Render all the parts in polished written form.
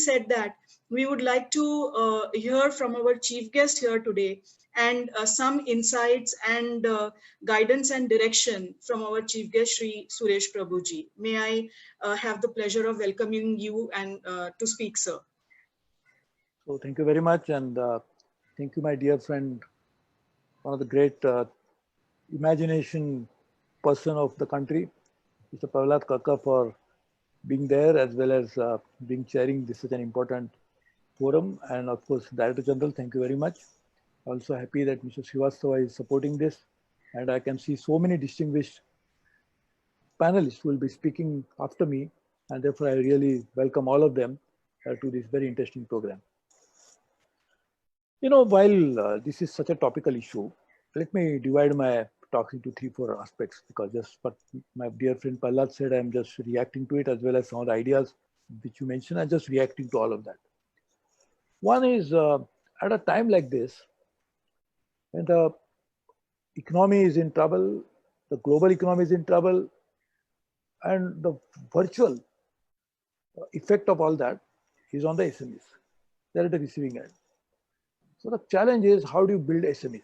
said that, we would like to hear from our chief guest here today, and some insights and guidance and direction from our chief guest, Shri Suresh Prabhuji. May I have the pleasure of welcoming you and to speak, sir. So thank you very much, and thank you, my dear friend, one of the great imagination person of the country, Mr. Prahlad Kaka, for being there, as well as being chairing this such an important forum. And of course, Director General, thank you very much. Also happy that Mr. Srivastava is supporting this, and I can see so many distinguished panelists who will be speaking after me, and therefore I really welcome all of them to this very interesting program. You know, while this is such a topical issue, let me divide my talk into 3-4 aspects, because just what my dear friend Prahlad said, I'm just reacting to it, as well as some of the ideas which you mentioned. I'm just reacting to all of that. One is at a time like this, when the economy is in trouble, the global economy is in trouble, and the virtual effect of all that is on the SMEs. They're at the receiving end. So the challenge is, how do you build SMEs?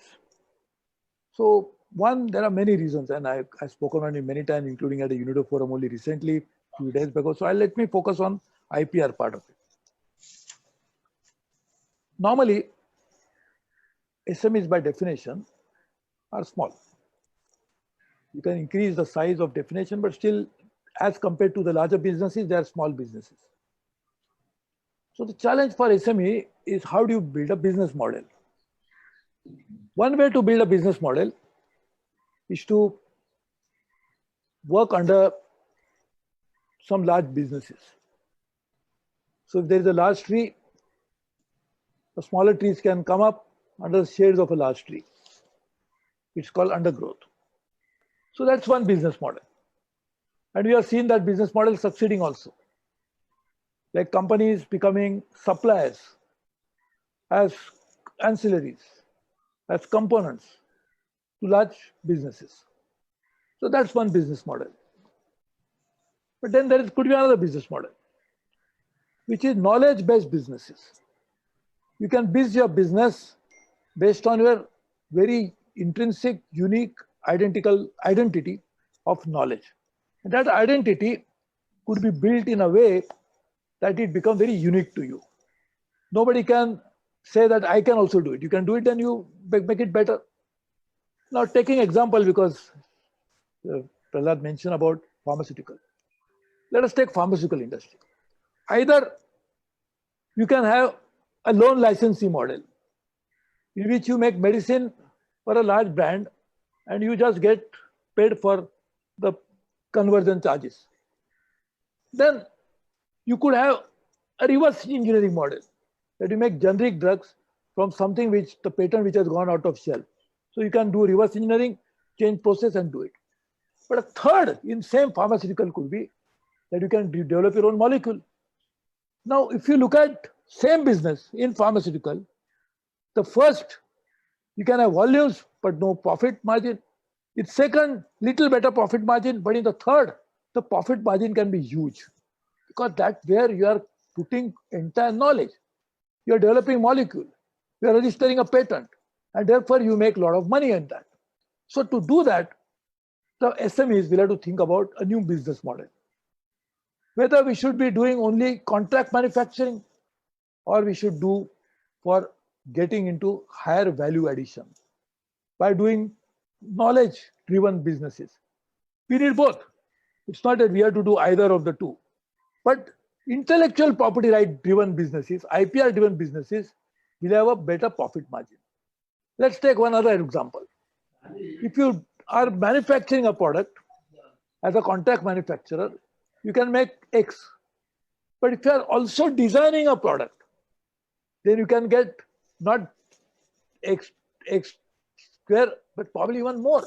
So one, there are many reasons, and I've spoken on it many times, including at the UNIDO forum only recently, a few days ago. So let me focus on IPR part of it. Normally, SMEs by definition are small. You can increase the size of definition, but still, as compared to the larger businesses, they are small businesses. So the challenge for SME is, how do you build a business model? One way to build a business model is to work under some large businesses. So if there is a large tree, the smaller trees can come up under the shades of a large tree. It's called undergrowth. So that's one business model. And we have seen that business model succeeding also. Like companies becoming suppliers as ancillaries, as components to large businesses. So that's one business model. But then there could be another business model, which is knowledge-based businesses. You can build your business based on your very intrinsic, unique, identity of knowledge. And that identity could be built in a way that it becomes very unique to you. Nobody can say that I can also do it. You can do it, then you make it better. Now, taking example, because Prahlad mentioned about pharmaceutical. Let us take pharmaceutical industry. Either you can have a loan licensing model, in which you make medicine for a large brand and you just get paid for the conversion charges. Then you could have a reverse engineering model, that you make generic drugs from something which the patent which has gone out of shelf. So you can do reverse engineering, change process and do it. But a third in same pharmaceutical could be that you can develop your own molecule. Now, if you look at same business in pharmaceutical, the first, you can have volumes but no profit margin. In second, little better profit margin, but in the third, the profit margin can be huge, because that's where you are putting entire knowledge. You are developing molecule, you are registering a patent, and therefore you make a lot of money in that. So to do that, the SMEs will have to think about a new business model. Whether we should be doing only contract manufacturing, or we should do for getting into higher value addition by doing knowledge-driven businesses. We need both. It's not that we have to do either of the two. But intellectual property right-driven businesses, IPR-driven businesses, will have a better profit margin. Let's take one other example. If you are manufacturing a product as a contract manufacturer, you can make X. But if you are also designing a product, then you can get not X square, but probably even more,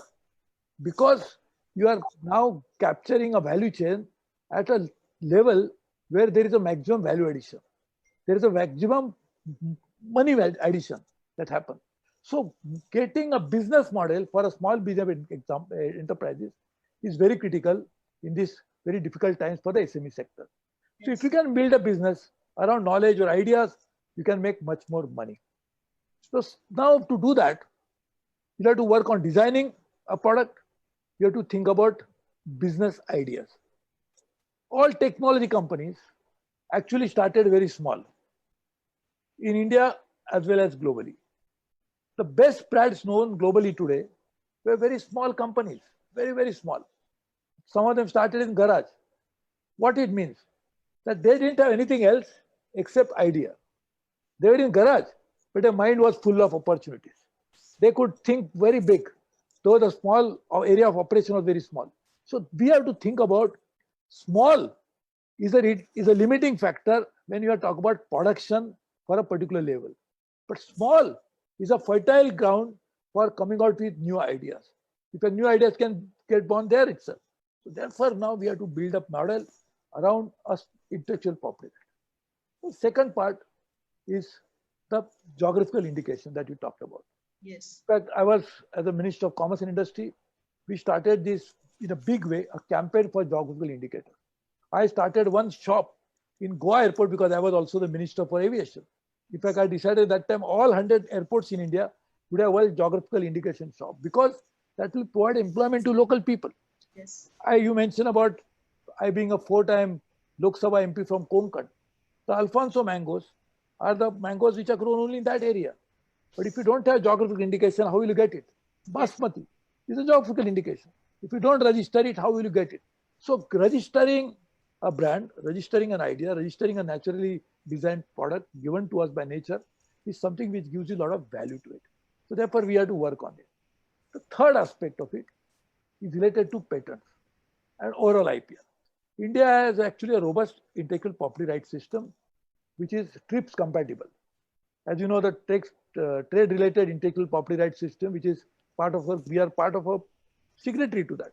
because you are now capturing a value chain at a level where there is a maximum value addition. There is a maximum money addition that happens. So getting a business model for a small business enterprises is very critical in this very difficult times for the SME sector. So if you can build a business around knowledge or ideas, you can make much more money. So now to do that, you have to work on designing a product. You have to think about business ideas. All technology companies actually started very small in India as well as globally. The best brands known globally today were very small companies, very, very small. Some of them started in garage. What it means? That they didn't have anything else except idea. They were in garage, but their mind was full of opportunities. They could think very big, though the small area of operation was very small. So we have to think about small is a limiting factor when you are talking about production for a particular level. But small is a fertile ground for coming out with new ideas. In fact, new ideas can get born there itself. So therefore, now we have to build up model around us intellectual property. The second part is the geographical indication that you talked about. Yes. In fact, I was, as a Minister of Commerce and Industry, we started this in a big way, a campaign for geographical indicator. I started one shop in Goa airport because I was also the Minister for Aviation. In fact, I decided that time all 100 airports in India would have a geographical indication shop because that will provide employment to local people. Yes. You mentioned about I being a 4-time Lok Sabha MP from Konkan. The Alfonso mangoes are the mangoes which are grown only in that area. But if you don't have geographical indication, how will you get it? Basmati is a geographical indication. If you don't register it, how will you get it? So registering a brand, registering an idea, registering a naturally designed product given to us by nature is something which gives you a lot of value to it. So therefore, we have to work on it. The third aspect of it is related to patents and oral IPR. India has actually a robust intellectual property rights system, which is TRIPS compatible. As you know, the trade-related intellectual property rights system, which is part of we are part of a signatory to that.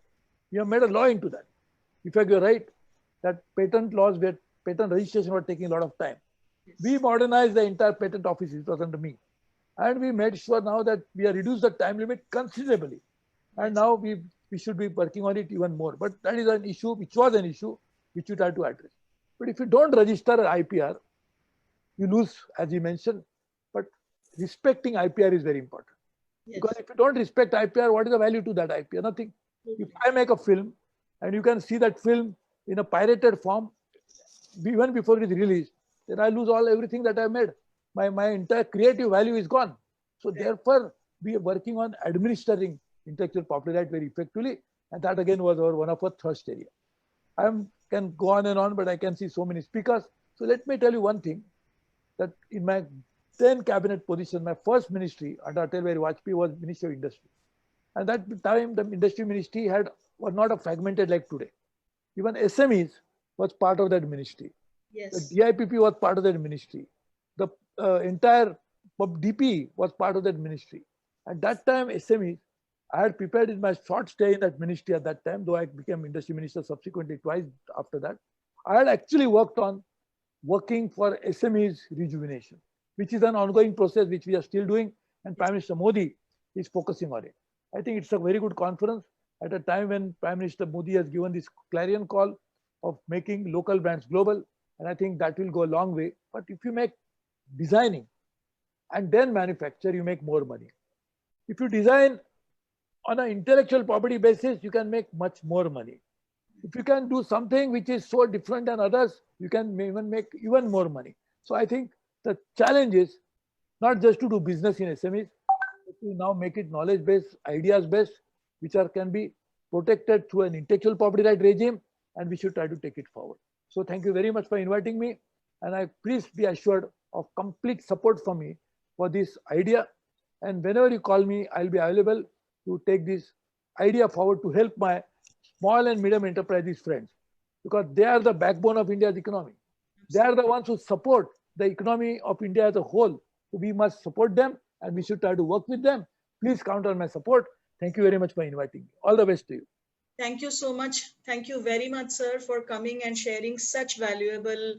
We have made a law into that. In fact, you're right that patent laws, patent registration were taking a lot of time. Yes. We modernized the entire patent office, it was under me. And we made sure now that we have reduced the time limit considerably. And now we should be working on it even more. But that is an issue, which was an issue, which we try to address. But if you don't register an IPR, you lose, as you mentioned. But respecting IPR is very important. Yes. Because if you don't respect IPR, what is the value to that IPR? Nothing. If I make a film and you can see that film in a pirated form, even before it is released, then I lose everything that I made. My entire creative value is gone. So therefore, we are working on administering intellectual property right very effectively. And that again was one of our thrust area. I can go on and on, but I can see so many speakers. So let me tell you one thing, that in my 10 cabinet position, my first ministry under Atal Bihari Vajpayee was Ministry of Industry. And that time, the industry ministry was not fragmented like today. Even SMEs was part of that ministry. Yes. The DIPP was part of that ministry. The entire DP was part of that ministry. At that time, SMEs, I had prepared in my short stay in that ministry at that time, though I became industry minister subsequently twice after that. I had actually working for SMEs rejuvenation, which is an ongoing process which we are still doing, and Prime Minister Modi is focusing on it. I think it's a very good conference at a time when Prime Minister Modi has given this clarion call of making local brands global, and I think that will go a long way. But if you make designing and then manufacture, you make more money. If you design on an intellectual property basis, you can make much more money. If you can do something which is so different than others, you can even make even more money. So I think the challenge is not just to do business in SMEs, but to now make it knowledge-based, ideas-based, which can be protected through an intellectual property right regime, and we should try to take it forward. So thank you very much for inviting me, and please be assured of complete support from me for this idea. And whenever you call me, I'll be available to take this idea forward to help my small and medium enterprises friends, because they are the backbone of India's economy. They are the ones who support the economy of India as a whole. So we must support them, and we should try to work with them. Please count on my support. Thank you very much for inviting me. All the best to you. Thank you so much. Thank you very much, sir, for coming and sharing such valuable